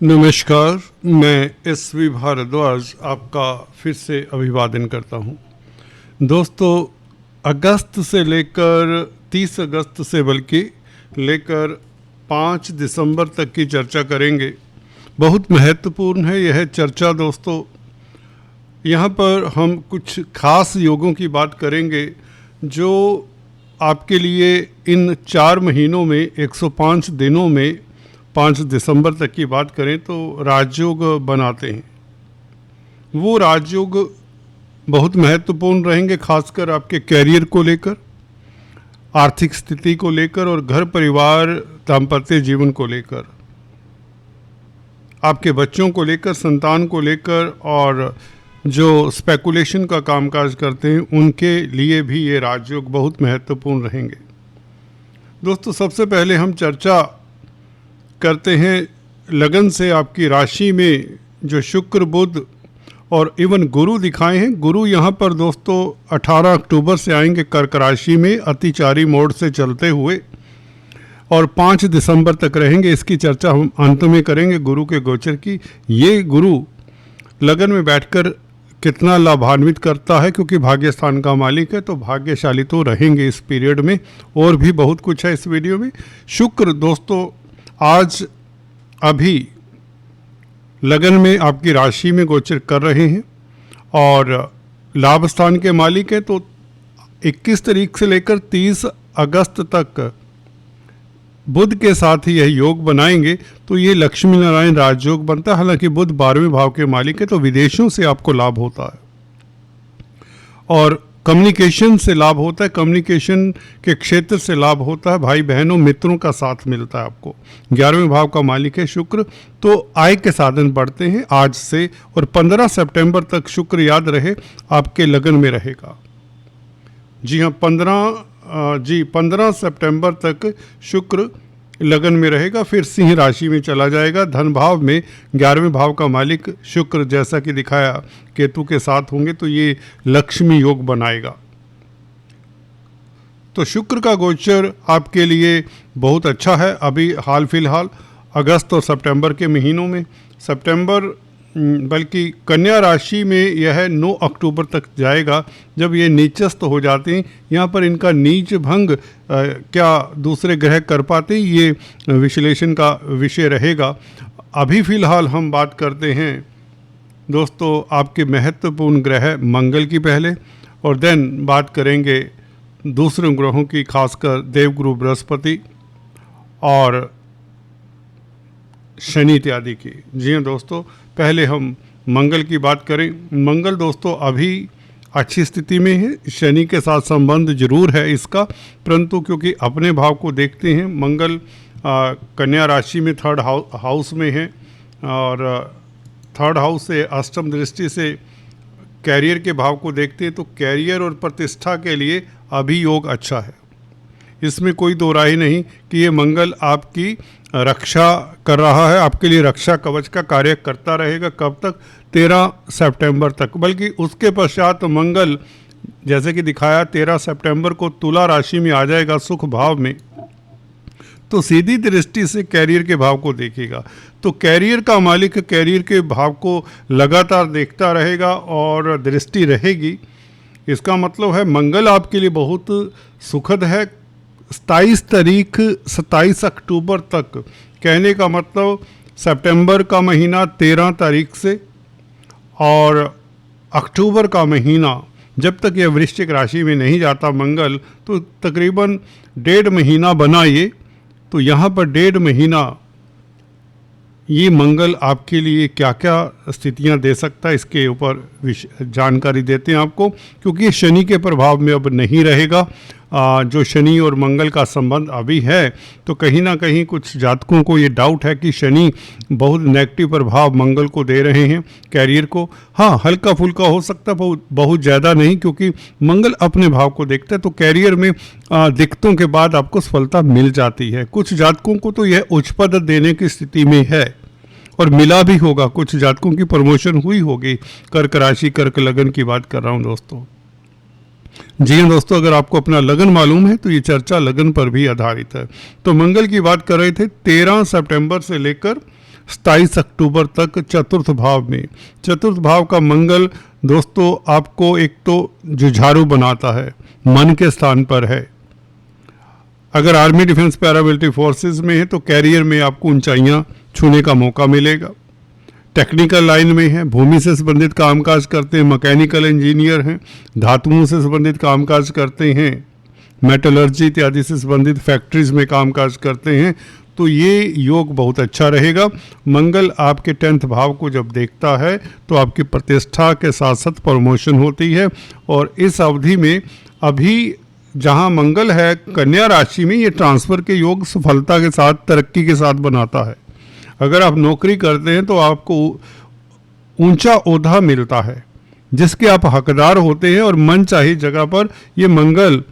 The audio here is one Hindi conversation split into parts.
नमस्कार, मैं एस.वी. भारद्वाज आपका फिर से अभिवादन करता हूं। दोस्तों, अगस्त से लेकर 30 अगस्त से बल्कि लेकर 5 दिसंबर तक की चर्चा करेंगे। बहुत महत्वपूर्ण है यह चर्चा दोस्तों। यहाँ पर हम कुछ खास योगों की बात करेंगे जो आपके लिए इन 4 महीनों में 105 दिनों में 5 दिसंबर तक की बात करें तो राजयोग बनाते हैं। वो राजयोग बहुत महत्वपूर्ण रहेंगे, खासकर आपके कैरियर को लेकर, आर्थिक स्थिति को लेकर और घर परिवार दाम्पत्य जीवन को लेकर, आपके बच्चों को लेकर, संतान को लेकर, और जो स्पेकुलेशन का कामकाज करते हैं उनके लिए भी ये राजयोग बहुत महत्वपूर्ण रहेंगे। दोस्तों, सबसे पहले हम चर्चा करते हैं लगन से आपकी राशि में जो शुक्र, बुध और इवन गुरु दिखाए हैं। गुरु यहाँ पर दोस्तों 18 अक्टूबर से आएंगे कर्क राशि में अतिचारी मोड से चलते हुए और 5 दिसंबर तक रहेंगे। इसकी चर्चा हम अंत में करेंगे गुरु के गोचर की। ये गुरु लगन में बैठकर कितना लाभान्वित करता है, क्योंकि भाग्य स्थान का मालिक है, तो भाग्यशाली तो रहेंगे इस पीरियड में। और भी बहुत कुछ है इस वीडियो में। शुक्र दोस्तों आज अभी लगन में आपकी राशि में गोचर कर रहे हैं और लाभ स्थान के मालिक है, तो 21 तारीख से लेकर 30 अगस्त तक बुध के साथ ही यह योग बनाएंगे, तो ये लक्ष्मी नारायण राजयोग बनता है। हालांकि बुध 12वें भाव के मालिक है, तो विदेशों से आपको लाभ होता है और कम्युनिकेशन से लाभ होता है, कम्युनिकेशन के क्षेत्र से लाभ होता है, भाई बहनों मित्रों का साथ मिलता है आपको। 11वें भाव का मालिक है शुक्र, तो आय के साधन बढ़ते हैं आज से, और 15 सितंबर तक शुक्र याद रहे आपके लगन में रहेगा। जी हाँ, 15 सितंबर तक शुक्र लगन में रहेगा, फिर सिंह राशि में चला जाएगा। धन भाव में 11वें भाव का मालिक शुक्र, जैसा कि दिखाया, केतु के साथ होंगे, तो ये लक्ष्मी योग बनाएगा। तो शुक्र का गोचर आपके लिए बहुत अच्छा है अभी हाल फिलहाल अगस्त और सितंबर के महीनों में। सितंबर बल्कि कन्या राशि में यह 9 अक्टूबर तक जाएगा, जब ये नीचस्थ हो जाते हैं। यहाँ पर इनका नीच भंग क्या दूसरे ग्रह कर पाते हैं, ये विश्लेषण का विषय रहेगा। अभी फ़िलहाल हम बात करते हैं दोस्तों आपके महत्वपूर्ण ग्रह मंगल की पहले, और देन बात करेंगे दूसरे ग्रहों की, खासकर देवगुरु बृहस्पति और शनि इत्यादि की। जी हाँ दोस्तों, पहले हम मंगल की बात करें। मंगल दोस्तों अभी अच्छी स्थिति में है, शनि के साथ संबंध जरूर है इसका, परंतु क्योंकि अपने भाव को देखते हैं, मंगल कन्या राशि में 3rd हाउस में है और 3rd हाउस से अष्टम दृष्टि से कैरियर के भाव को देखते हैं, तो कैरियर और प्रतिष्ठा के लिए अभी योग अच्छा है। इसमें कोई दो राय नहीं कि ये मंगल आपकी रक्षा कर रहा है, आपके लिए रक्षा कवच का कार्य करता रहेगा। कब तक? 13 सितंबर तक। बल्कि उसके पश्चात मंगल, जैसे कि दिखाया, 13 सितंबर को तुला राशि में आ जाएगा सुख भाव में, तो सीधी दृष्टि से कैरियर के भाव को देखेगा। तो कैरियर का मालिक कैरियर के भाव को लगातार देखता रहेगा और दृष्टि रहेगी। इसका मतलब है मंगल आपके लिए बहुत सुखद है। 27 अक्टूबर तक, कहने का मतलब सितंबर का महीना 13 तारीख से और अक्टूबर का महीना, जब तक यह वृश्चिक राशि में नहीं जाता मंगल, तो तकरीबन 1.5 महीना बनाइए। तो यहाँ पर 1.5 महीना ये मंगल आपके लिए क्या क्या स्थितियाँ दे सकता है, इसके ऊपर जानकारी देते हैं आपको, क्योंकि ये शनि के प्रभाव में अब नहीं रहेगा। जो शनि और मंगल का संबंध अभी है, तो कहीं ना कहीं कुछ जातकों को ये डाउट है कि शनि बहुत नेगेटिव प्रभाव मंगल को दे रहे हैं कैरियर को। हाँ, हल्का फुल्का हो सकता है, बहुत ज़्यादा नहीं, क्योंकि मंगल अपने भाव को देखता है, तो कैरियर में दिक्कतों के बाद आपको सफलता मिल जाती है। कुछ जातकों को तो यह उच्च पद देने की स्थिति में है और मिला भी होगा, कुछ जातकों की प्रमोशन हुई होगी। कर्क राशि, कर्क लगन की बात कर रहा हूँ दोस्तों। जी हाँ दोस्तों, अगर आपको अपना लगन मालूम है तो ये चर्चा लगन पर भी आधारित है। तो मंगल की बात कर रहे थे, 13 सितंबर से लेकर 27 अक्टूबर तक चतुर्थ भाव में। चतुर्थ भाव का मंगल दोस्तों आपको एक तो जुझारू बनाता है, मन के स्थान पर है। अगर आर्मी डिफेंस पैरामिलिट्री फोर्सेस में है तो कैरियर में आपको ऊंचाइयां छूने का मौका मिलेगा। टेक्निकल लाइन में है, भूमि से संबंधित कामकाज करते हैं, मैकेनिकल इंजीनियर हैं, धातुओं से संबंधित कामकाज करते हैं, मेटलर्जी इत्यादि से संबंधित फैक्ट्रीज में कामकाज करते हैं, तो ये योग बहुत अच्छा रहेगा। मंगल आपके 10th भाव को जब देखता है तो आपकी प्रतिष्ठा के साथ साथ प्रमोशन होती है। और इस अवधि में अभी जहां मंगल है कन्या राशि में, ये ट्रांसफर के योग सफलता के साथ, तरक्की के साथ बनाता है। अगर आप नौकरी करते हैं तो आपको ऊंचा ओहदा मिलता है जिसके आप हकदार होते हैं, और मन चाही जगह पर ये मंगल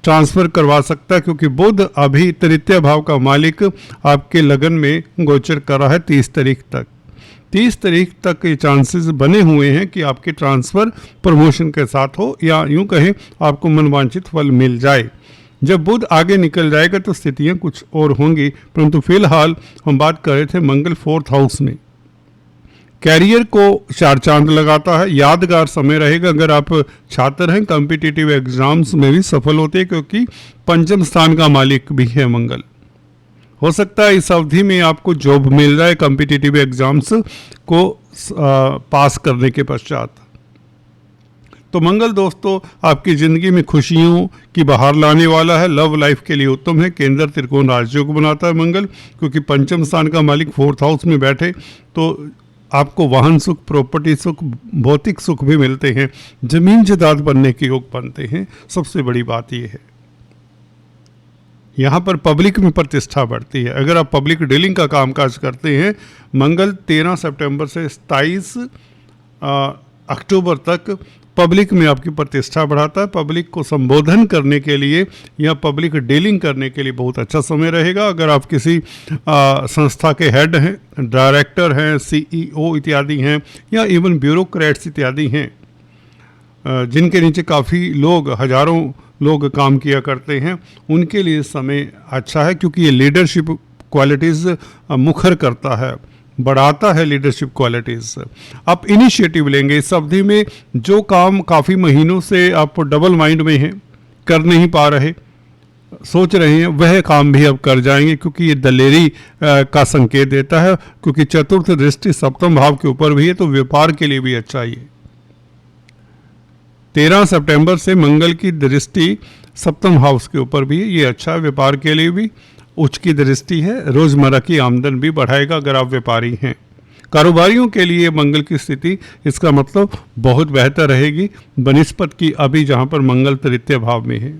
ट्रांसफर करवा सकता है, क्योंकि बुध अभी तृतीय भाव का मालिक आपके लगन में गोचर कर रहा है 30 तारीख तक। 30 तारीख तक ये चांसेस बने हुए हैं कि आपके ट्रांसफ़र प्रमोशन के साथ हो, या यूं कहें आपको मनवांछित फल मिल जाए। जब बुध आगे निकल जाएगा तो स्थितियां कुछ और होंगी, परंतु फिलहाल हम बात कर रहे थे मंगल 4th हाउस में। कैरियर को 4 चांद लगाता है, यादगार समय रहेगा। अगर आप छात्र हैं कॉम्पिटिटिव एग्जाम्स में भी सफल होते हैं, क्योंकि पंचम स्थान का मालिक भी है मंगल। हो सकता है इस अवधि में आपको जॉब मिल जाए कॉम्पिटिटिव एग्जाम्स को पास करने के पश्चात। तो मंगल दोस्तों आपकी ज़िंदगी में खुशियों की बहार लाने वाला है। लव लाइफ के लिए उत्तम है। केंद्र त्रिकोण राजयोग बनाता है मंगल, क्योंकि पंचम स्थान का मालिक 4th हाउस में बैठे तो आपको वाहन सुख, प्रॉपर्टी सुख, भौतिक सुख भी मिलते हैं, जमीन जायदाद बनने के योग बनते हैं। सबसे बड़ी बात यह है यहाँ पर पब्लिक में प्रतिष्ठा बढ़ती है। अगर आप पब्लिक डीलिंग का कामकाज करते हैं, मंगल 13 सितंबर से 27 अक्टूबर तक पब्लिक में आपकी प्रतिष्ठा बढ़ाता है। पब्लिक को संबोधन करने के लिए या पब्लिक डीलिंग करने के लिए बहुत अच्छा समय रहेगा। अगर आप किसी संस्था के हेड हैं, डायरेक्टर हैं, CEO इत्यादि हैं, या इवन ब्यूरोक्रेट्स इत्यादि हैं, जिनके नीचे काफ़ी लोग, हजारों लोग काम किया करते हैं, उनके लिए समय अच्छा है, क्योंकि ये लीडरशिप क्वालिटीज़ मुखर करता है, बढ़ाता है लीडरशिप क्वालिटीज़। आप इनिशिएटिव लेंगे इस अवधि में। जो काम काफ़ी महीनों से आप डबल माइंड में हैं, कर नहीं पा रहे, सोच रहे हैं, वह काम भी अब कर जाएंगे, क्योंकि ये दलेरी का संकेत देता है। क्योंकि चतुर्थ दृष्टि सप्तम भाव के ऊपर भी है, तो व्यापार के लिए भी अच्छा ही है। 13 सितंबर से मंगल की दृष्टि सप्तम हाउस के ऊपर भी है, ये अच्छा है। व्यापार के लिए भी उच्च की दृष्टि है, रोजमर्रा की आमदन भी बढ़ाएगा अगर आप व्यापारी हैं। कारोबारियों के लिए मंगल की स्थिति, इसका मतलब बहुत बेहतर रहेगी बनिस्पत की अभी जहां पर मंगल तृतीय भाव में है।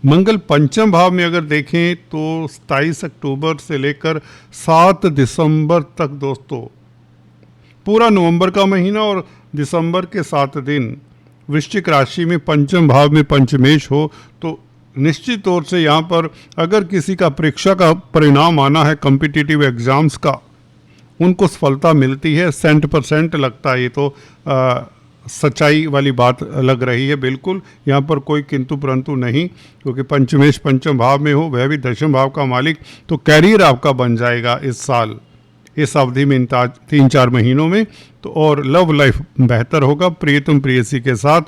मंगल पंचम भाव में अगर देखें तो 27 अक्टूबर से लेकर 7 दिसंबर तक दोस्तों, पूरा नवंबर का महीना और दिसंबर के 7 दिन वृश्चिक राशि में पंचम भाव में पंचमेश हो, तो निश्चित तौर से यहाँ पर अगर किसी का परीक्षा का परिणाम आना है कॉम्पिटिटिव एग्ज़ाम्स का, उनको सफलता मिलती है। 100% लगता है, ये तो सच्चाई वाली बात लग रही है। बिल्कुल यहाँ पर कोई किंतु परंतु नहीं, क्योंकि पंचमेश पंचम भाव में हो, वह भी दशम भाव का मालिक, तो कैरियर आपका बन जाएगा इस साल, इस अवधि में, इन 3-4 महीनों में। तो और लव लाइफ बेहतर होगा, प्रियतम प्रेयसी के साथ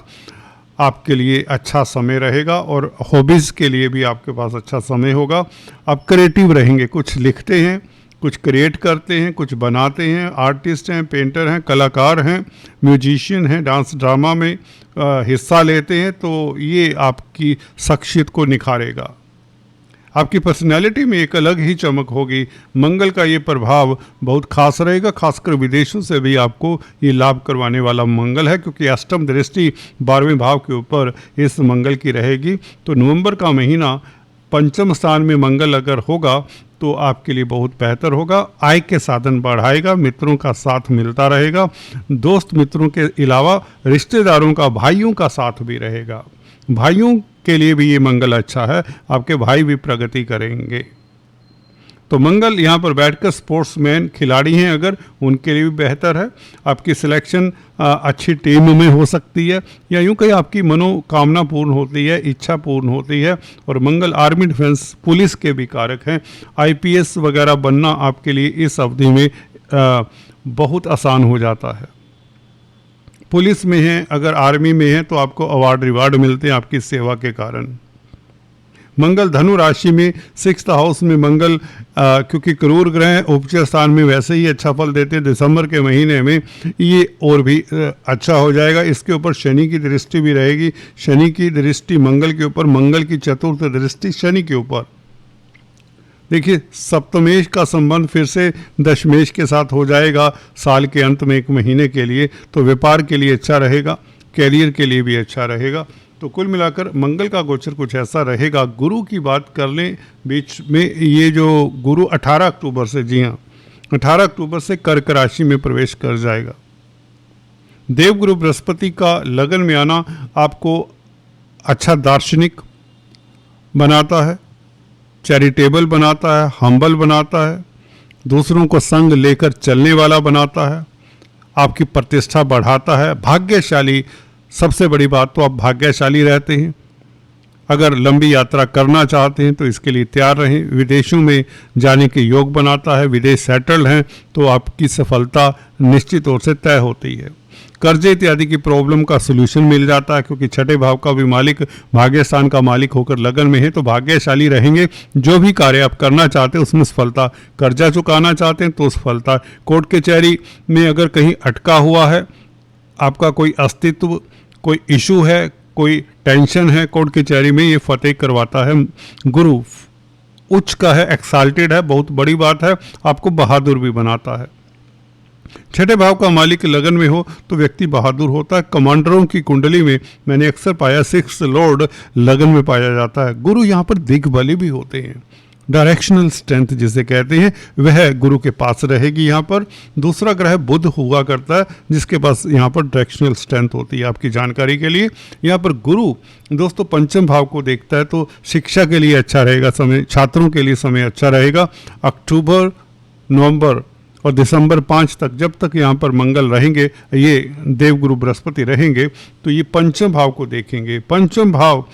आपके लिए अच्छा समय रहेगा, और हॉबीज़ के लिए भी आपके पास अच्छा समय होगा। आप क्रिएटिव रहेंगे, कुछ लिखते हैं, कुछ क्रिएट करते हैं, कुछ बनाते हैं, आर्टिस्ट हैं, पेंटर हैं, कलाकार हैं, म्यूजिशियन हैं, डांस ड्रामा में हिस्सा लेते हैं, तो ये आपकी शख्सियत को निखारेगा। आपकी पर्सनैलिटी में एक अलग ही चमक होगी। मंगल का ये प्रभाव बहुत खास रहेगा, खासकर विदेशों से भी आपको ये लाभ करवाने वाला मंगल है, क्योंकि अष्टम दृष्टि 12वें भाव के ऊपर इस मंगल की रहेगी। तो नवंबर का महीना पंचम स्थान में मंगल अगर होगा तो आपके लिए बहुत बेहतर होगा। आय के साधन बढ़ाएगा, मित्रों का साथ मिलता रहेगा, दोस्त मित्रों के अलावा रिश्तेदारों का, भाइयों का साथ भी रहेगा। भाइयों के लिए भी ये मंगल अच्छा है, आपके भाई भी प्रगति करेंगे। तो मंगल यहाँ पर बैठकर स्पोर्ट्समैन खिलाड़ी हैं अगर, उनके लिए भी बेहतर है। आपकी सिलेक्शन अच्छी टीम में हो सकती है, या यूँ कहीं आपकी मनोकामना पूर्ण होती है, इच्छा पूर्ण होती है। और मंगल आर्मी, डिफेंस, पुलिस के भी कारक हैं। IPS वगैरह बनना आपके लिए इस अवधि में बहुत आसान हो जाता है। पुलिस में हैं, अगर आर्मी में हैं तो आपको अवार्ड रिवार्ड मिलते हैं आपकी सेवा के कारण। मंगल धनु राशि में 6th हाउस में मंगल क्योंकि क्रूर ग्रह उपचय स्थान में वैसे ही अच्छा फल देते हैं, दिसंबर के महीने में ये और भी अच्छा हो जाएगा। इसके ऊपर शनि की दृष्टि भी रहेगी, शनि की दृष्टि मंगल के ऊपर, मंगल की चतुर्थ दृष्टि शनि के ऊपर। देखिए सप्तमेश का संबंध फिर से दशमेश के साथ हो जाएगा साल के अंत में 1 महीने के लिए, तो व्यापार के लिए अच्छा रहेगा, कैरियर के लिए भी अच्छा रहेगा। तो कुल मिलाकर मंगल का गोचर कुछ ऐसा रहेगा। गुरु की बात कर लें बीच में, ये जो गुरु 18 अक्टूबर से, जी हाँ 18 अक्टूबर से कर्क राशि में प्रवेश कर जाएगा। देवगुरु बृहस्पति का लगन में आना आपको अच्छा दार्शनिक बनाता है, चैरिटेबल बनाता है, हम्बल बनाता है, दूसरों को संग लेकर चलने वाला बनाता है, आपकी प्रतिष्ठा बढ़ाता है, भाग्यशाली। सबसे बड़ी बात तो आप भाग्यशाली रहते हैं। अगर लंबी यात्रा करना चाहते हैं तो इसके लिए तैयार रहें। विदेशों में जाने के योग बनाता है, विदेश सेटल्ड हैं तो आपकी सफलता निश्चित तौर से तय होती है। कर्जे इत्यादि की प्रॉब्लम का सलूशन मिल जाता है, क्योंकि छठे भाव का भी मालिक भाग्य स्थान का मालिक होकर लगन में है, तो भाग्यशाली रहेंगे। जो भी कार्य आप करना चाहते हैं उसमें सफलता, कर्जा चुकाना चाहते हैं तो सफलता। कोर्ट कचहरी में अगर कहीं अटका हुआ है, आपका कोई अस्तित्व, कोई इशू है, कोई टेंशन है कोर्ट कचहरी में, ये फतेह करवाता है। गुरु उच्च का है, एक्साल्टेड है, बहुत बड़ी बात है, आपको बहादुर भी बनाता है। छठे भाव का मालिक लगन में हो तो व्यक्ति बहादुर होता है। कमांडरों की कुंडली में मैंने अक्सर पाया 6th लॉर्ड लगन में पाया जाता है। गुरु यहाँ पर दिग्बली भी होते हैं, डायरेक्शनल स्ट्रेंथ जिसे कहते हैं वह गुरु के पास रहेगी। यहाँ पर दूसरा ग्रह बुध हुआ करता है जिसके पास यहाँ पर डायरेक्शनल स्ट्रेंथ होती है। आपकी जानकारी के लिए यहाँ पर गुरु दोस्तों पंचम भाव को देखता है, तो शिक्षा के लिए अच्छा रहेगा समय, छात्रों के लिए समय अच्छा रहेगा। अक्टूबर, नवंबर और दिसंबर 5 तक, जब तक यहाँ पर मंगल रहेंगे, ये देवगुरु बृहस्पति रहेंगे, तो ये पंचम भाव को देखेंगे। पंचम भाव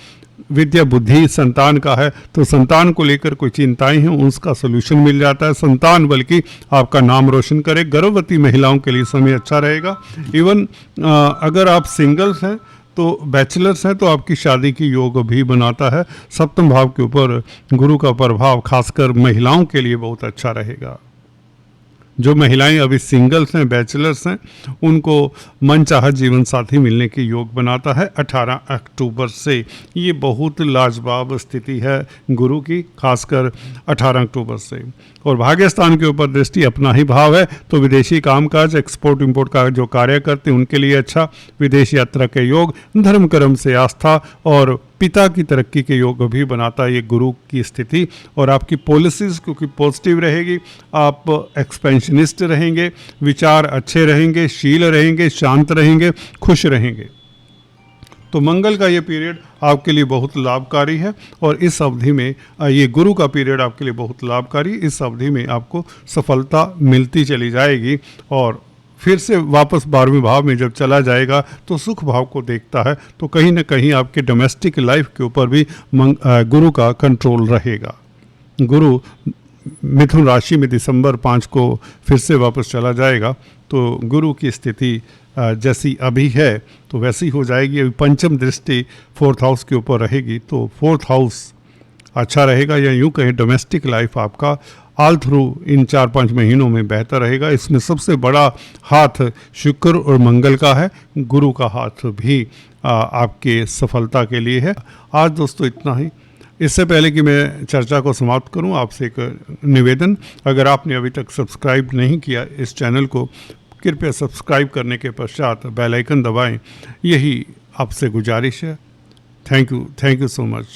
विद्या, बुद्धि, संतान का है, तो संतान को लेकर कोई चिंताएं हैं उसका सोल्यूशन मिल जाता है। संतान बल्कि आपका नाम रोशन करे। गर्भवती महिलाओं के लिए समय अच्छा रहेगा। इवन अगर आप सिंगल्स हैं तो बैचलर्स हैं तो आपकी शादी की योग भी बनाता है। सप्तम भाव के ऊपर गुरु का प्रभाव खासकर महिलाओं के लिए बहुत अच्छा रहेगा। जो महिलाएं अभी सिंगल्स हैं, बैचलर्स हैं, उनको मनचाहा जीवन साथी मिलने के योग बनाता है 18 अक्टूबर से। ये बहुत लाजवाब स्थिति है गुरु की, खासकर 18 अक्टूबर से। और भाग्यस्थान के ऊपर दृष्टि अपना ही भाव है, तो विदेशी कामकाज, एक्सपोर्ट इंपोर्ट का जो कार्य करते हैं उनके लिए अच्छा। विदेश यात्रा के योग, धर्म कर्म से आस्था और पिता की तरक्की के योग भी बनाता है ये गुरु की स्थिति। और आपकी पॉलिसीज़ क्योंकि पॉजिटिव रहेगी, आप एक्सपेंशनिस्ट रहेंगे, विचार अच्छे रहेंगे, शील रहेंगे, शांत रहेंगे, खुश रहेंगे। तो मंगल का ये पीरियड आपके लिए बहुत लाभकारी है और इस अवधि में ये गुरु का पीरियड आपके लिए बहुत लाभकारी। इस अवधि में आपको सफलता मिलती चली जाएगी और फिर से वापस 12वें भाव में जब चला जाएगा तो सुख भाव को देखता है, तो कहीं ना कहीं आपके डोमेस्टिक लाइफ के ऊपर भी गुरु का कंट्रोल रहेगा। गुरु मिथुन राशि में दिसंबर 5 को फिर से वापस चला जाएगा, तो गुरु की स्थिति जैसी अभी है तो वैसी हो जाएगी। अभी पंचम दृष्टि 4th हाउस के ऊपर रहेगी, तो 4th हाउस अच्छा रहेगा, या यूँ कहें डोमेस्टिक लाइफ आपका ऑल थ्रू इन 4-5 महीनों में बेहतर रहेगा। इसमें सबसे बड़ा हाथ शुक्र और मंगल का है, गुरु का हाथ भी आपके सफलता के लिए है। आज दोस्तों इतना ही। इससे पहले कि मैं चर्चा को समाप्त करूं, आपसे एक निवेदन, अगर आपने अभी तक सब्सक्राइब नहीं किया इस चैनल को, कृपया सब्सक्राइब करने के पश्चात बेल आइकन दबाएं, यही आपसे गुजारिश है। Thank you so much.